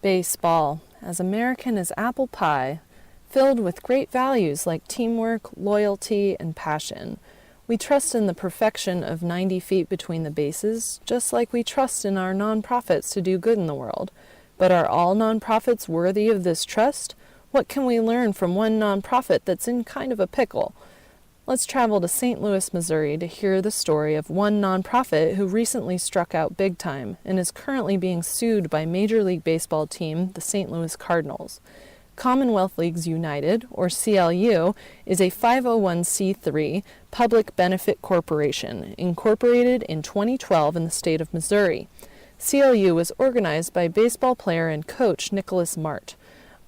Baseball, as American as apple pie, filled with great values like teamwork, loyalty, and passion. We trust in the perfection of 90 feet between the bases, just like we trust in our nonprofits to do good in the world. But are all nonprofits worthy of this trust? What can we learn from one nonprofit that's in kind of a pickle? Let's travel to St. Louis, Missouri to hear the story of one nonprofit who recently struck out big time and is currently being sued by Major League Baseball team, the St. Louis Cardinals. Commonwealth Leagues United, or CLU, is a 501c3 public benefit corporation incorporated in 2012 in the state of Missouri. CLU was organized by baseball player and coach Nicholas Mart.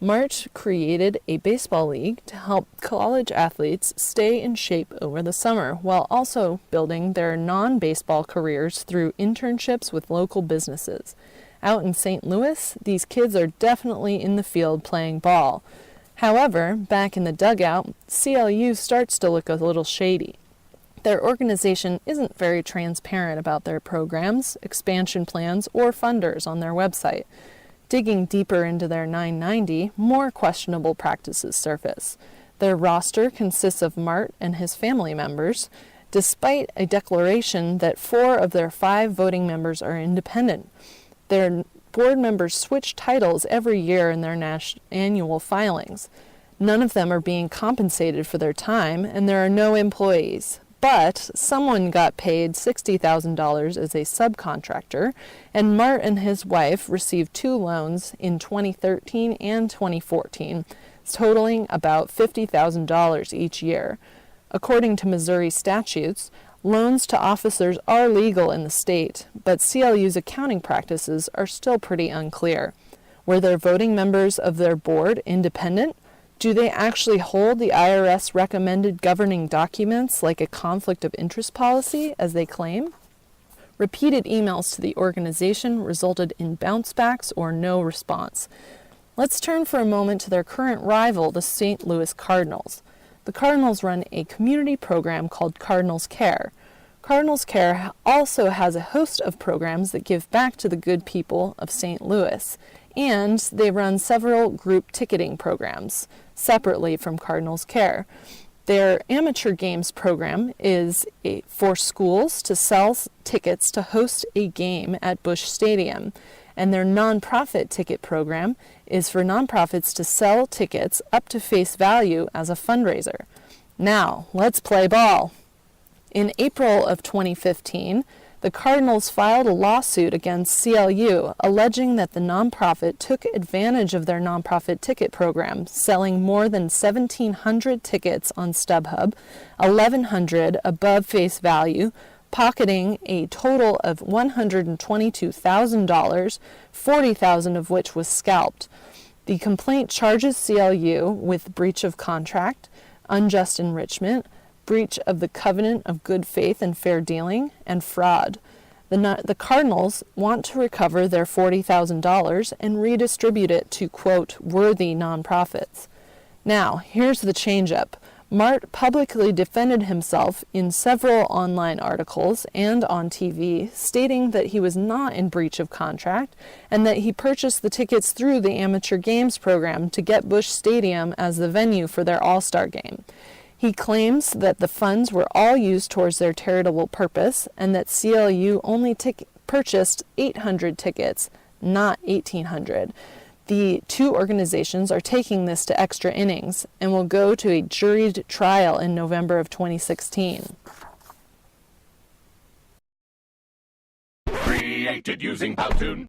Mart created a baseball league to help college athletes stay in shape over the summer while also building their non-baseball careers through internships with local businesses. Out in St. Louis, these kids are definitely in the field playing ball. However, back in the dugout, CLU starts to look a little shady. Their organization isn't very transparent about their programs, expansion plans, or funders on their website. Digging deeper into their 990, more questionable practices surface. Their roster consists of Mart and his family members, despite a declaration that 4 of their 5 voting members are independent. Their board members switch titles every year in their annual filings. None of them are being compensated for their time, and there are no employees. But someone got paid $60,000 as a subcontractor, and Mart and his wife received 2 loans in 2013 and 2014, totaling about $50,000 each year. According to Missouri statutes, loans to officers are legal in the state, but CLU's accounting practices are still pretty unclear. Were their voting members of their board independent? Do they actually hold the IRS recommended governing documents like a conflict of interest policy, as they claim? Repeated emails to the organization resulted in bounce backs or no response. Let's turn for a moment to their current rival, the St. Louis Cardinals. The Cardinals run a community program called Cardinals Care. Cardinals Care also has a host of programs that give back to the good people of St. Louis, and they run several group ticketing programs separately from Cardinals Care. Their amateur games program is for schools to sell tickets to host a game at Busch Stadium, and their nonprofit ticket program is for nonprofits to sell tickets up to face value as a fundraiser. Now, let's play ball. In April of 2015, the Cardinals filed a lawsuit against CLU, alleging that the nonprofit took advantage of their nonprofit ticket program, selling more than 1,700 tickets on StubHub, 1,100 above face value, pocketing a total of $122,000, $40,000 of which was scalped. The complaint charges CLU with breach of contract, unjust enrichment, breach of the covenant of good faith and fair dealing, and fraud. The Cardinals want to recover their $40,000 and redistribute it to, quote, worthy nonprofits. Now, here's the change-up. Mart publicly defended himself in several online articles and on TV, stating that he was not in breach of contract and that he purchased the tickets through the amateur games program to get Busch Stadium as the venue for their All-Star game. He claims that the funds were all used towards their charitable purpose and that CLU only purchased 800 tickets, not 1,800. The 2 organizations are taking this to extra innings and will go to a juried trial in November of 2016. Created using Powtoon.